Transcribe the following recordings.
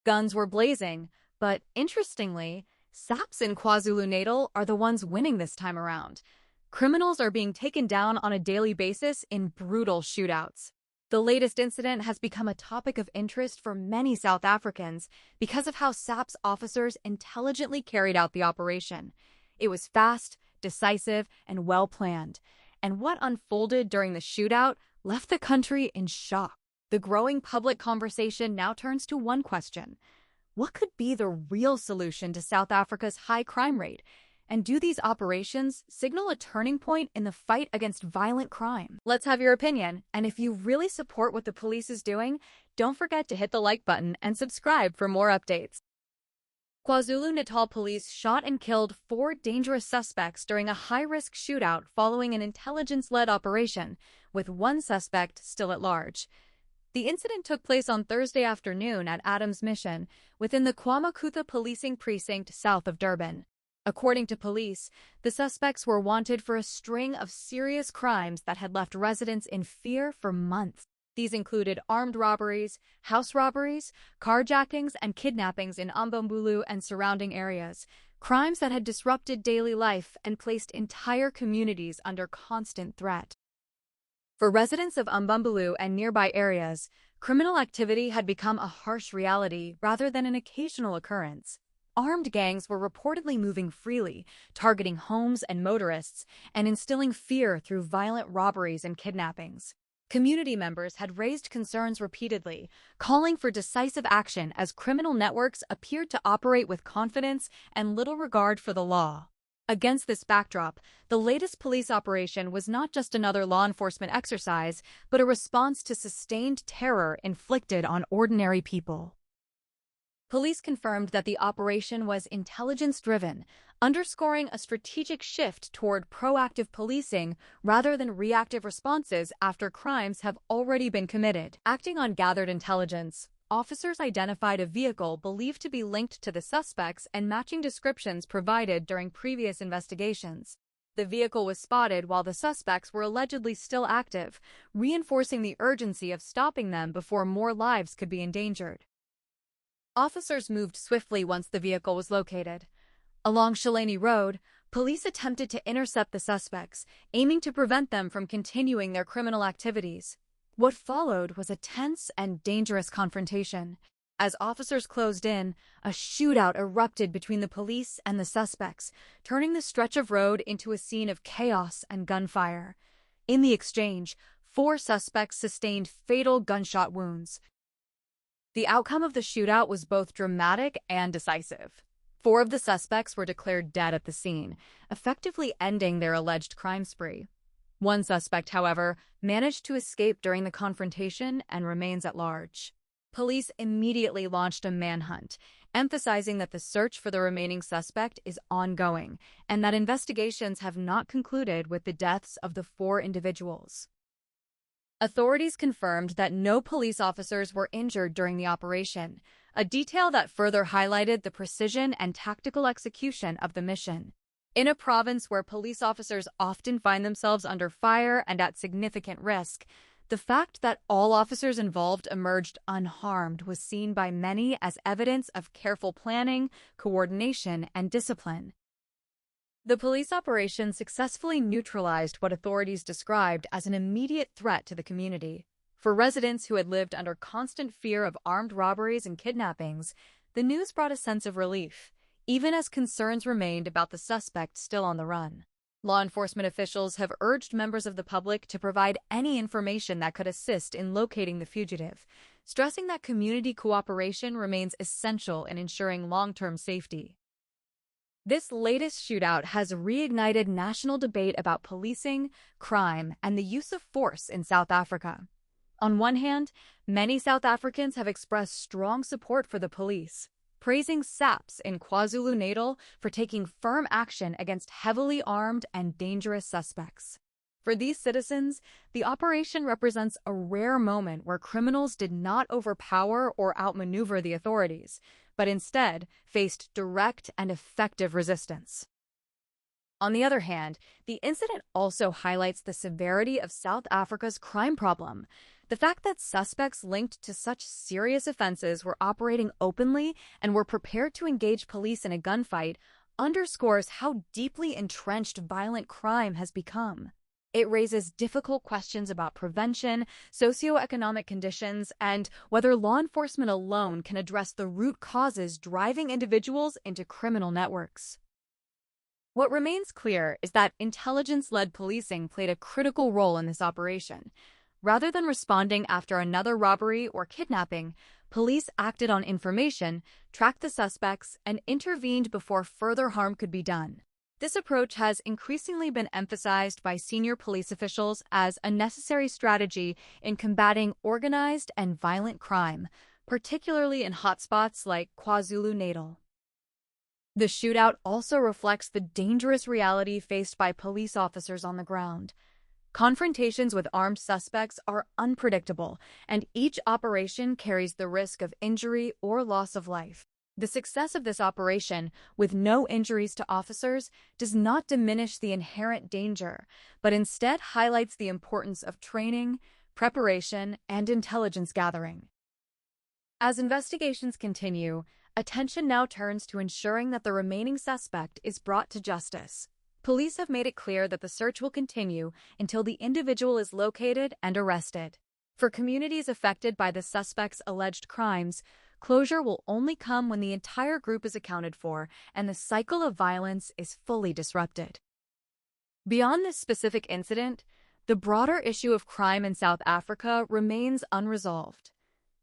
Guns were blazing, but interestingly, SAPS in KwaZulu-Natal are the ones winning this time around. Criminals are being taken down on a daily basis in brutal shootouts. The latest incident has become a topic of interest for many South Africans because of how SAPS officers intelligently carried out the operation. It was fast, decisive, and well-planned, and what unfolded during the shootout left the country in shock. The growing public conversation now turns to one question: what could be the real solution to South Africa's high crime rate? And do these operations signal a turning point in the fight against violent crime? Let's have your opinion, and if you really support what the police is doing, don't forget to hit the like button and subscribe for more updates. KwaZulu-Natal police shot and killed 4 dangerous suspects during a high-risk shootout following an intelligence-led operation, with 1 suspect still at large. The incident took place on Thursday afternoon at Adams Mission, within the KwaMakutha policing precinct south of Durban. According to police, the suspects were wanted for a string of serious crimes that had left residents in fear for months. These included armed robberies, house robberies, carjackings, and kidnappings in Umbumbulu and surrounding areas, crimes that had disrupted daily life and placed entire communities under constant threat. For residents of Umbumbulu and nearby areas, criminal activity had become a harsh reality rather than an occasional occurrence. Armed gangs were reportedly moving freely, targeting homes and motorists, and instilling fear through violent robberies and kidnappings. Community members had raised concerns repeatedly, calling for decisive action as criminal networks appeared to operate with confidence and little regard for the law. Against this backdrop, the latest police operation was not just another law enforcement exercise, but a response to sustained terror inflicted on ordinary people. Police confirmed that the operation was intelligence-driven, underscoring a strategic shift toward proactive policing rather than reactive responses after crimes have already been committed. Acting on gathered intelligence, officers identified a vehicle believed to be linked to the suspects and matching descriptions provided during previous investigations. The vehicle was spotted while the suspects were allegedly still active, reinforcing the urgency of stopping them before more lives could be endangered. Officers moved swiftly once the vehicle was located. Along Shalani Road, police attempted to intercept the suspects, aiming to prevent them from continuing their criminal activities. What followed was a tense and dangerous confrontation. As officers closed in, a shootout erupted between the police and the suspects, turning the stretch of road into a scene of chaos and gunfire. In the exchange, 4 suspects sustained fatal gunshot wounds. The outcome of the shootout was both dramatic and decisive. 4 of the suspects were declared dead at the scene, effectively ending their alleged crime spree. 1 suspect, however, managed to escape during the confrontation and remains at large. Police immediately launched a manhunt, emphasizing that the search for the remaining suspect is ongoing and that investigations have not concluded with the deaths of the 4 individuals. Authorities confirmed that no police officers were injured during the operation, a detail that further highlighted the precision and tactical execution of the mission. In a province where police officers often find themselves under fire and at significant risk, the fact that all officers involved emerged unharmed was seen by many as evidence of careful planning, coordination, and discipline. The police operation successfully neutralized what authorities described as an immediate threat to the community. For residents who had lived under constant fear of armed robberies and kidnappings, the news brought a sense of relief, even as concerns remained about the suspect still on the run. Law enforcement officials have urged members of the public to provide any information that could assist in locating the fugitive, stressing that community cooperation remains essential in ensuring long-term safety. This latest shootout has reignited national debate about policing, crime, and the use of force in South Africa. On one hand, many South Africans have expressed strong support for the police, praising SAPS in KwaZulu-Natal for taking firm action against heavily armed and dangerous suspects. For these citizens, the operation represents a rare moment where criminals did not overpower or outmaneuver the authorities, but instead faced direct and effective resistance. On the other hand, the incident also highlights the severity of South Africa's crime problem. The fact that suspects linked to such serious offenses were operating openly and were prepared to engage police in a gunfight underscores how deeply entrenched violent crime has become. It raises difficult questions about prevention, socioeconomic conditions, and whether law enforcement alone can address the root causes driving individuals into criminal networks. What remains clear is that intelligence-led policing played a critical role in this operation. Rather than responding after another robbery or kidnapping, police acted on information, tracked the suspects, and intervened before further harm could be done. This approach has increasingly been emphasized by senior police officials as a necessary strategy in combating organized and violent crime, particularly in hotspots like KwaZulu-Natal. The shootout also reflects the dangerous reality faced by police officers on the ground. Confrontations with armed suspects are unpredictable, and each operation carries the risk of injury or loss of life. The success of this operation, with no injuries to officers, does not diminish the inherent danger, but instead highlights the importance of training, preparation, and intelligence gathering. As investigations continue, attention now turns to ensuring that the remaining suspect is brought to justice. Police have made it clear that the search will continue until the individual is located and arrested. For communities affected by the suspect's alleged crimes, closure will only come when the entire group is accounted for and the cycle of violence is fully disrupted. Beyond this specific incident, the broader issue of crime in South Africa remains unresolved.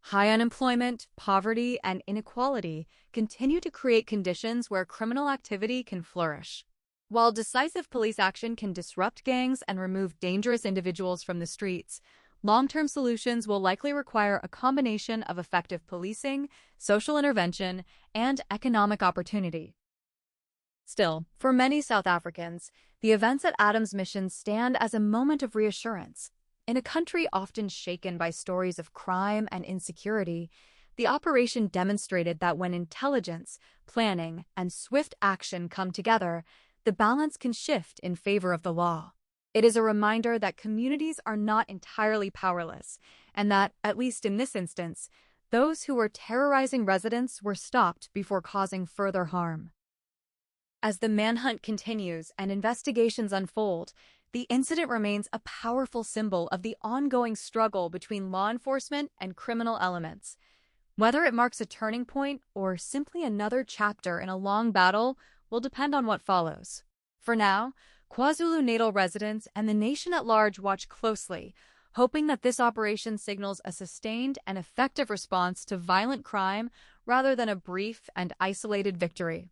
High unemployment, poverty, and inequality continue to create conditions where criminal activity can flourish. While decisive police action can disrupt gangs and remove dangerous individuals from the streets, long-term solutions will likely require a combination of effective policing, social intervention, and economic opportunity. Still, for many South Africans, the events at Adams Mission stand as a moment of reassurance. In a country often shaken by stories of crime and insecurity, the operation demonstrated that when intelligence, planning, and swift action come together, the balance can shift in favor of the law. It is a reminder that communities are not entirely powerless, and that, at least in this instance, those who were terrorizing residents were stopped before causing further harm. As the manhunt continues and investigations unfold, the incident remains a powerful symbol of the ongoing struggle between law enforcement and criminal elements. Whether it marks a turning point or simply another chapter in a long battle will depend on what follows. For now, KwaZulu-Natal residents and the nation at large watch closely, hoping that this operation signals a sustained and effective response to violent crime rather than a brief and isolated victory.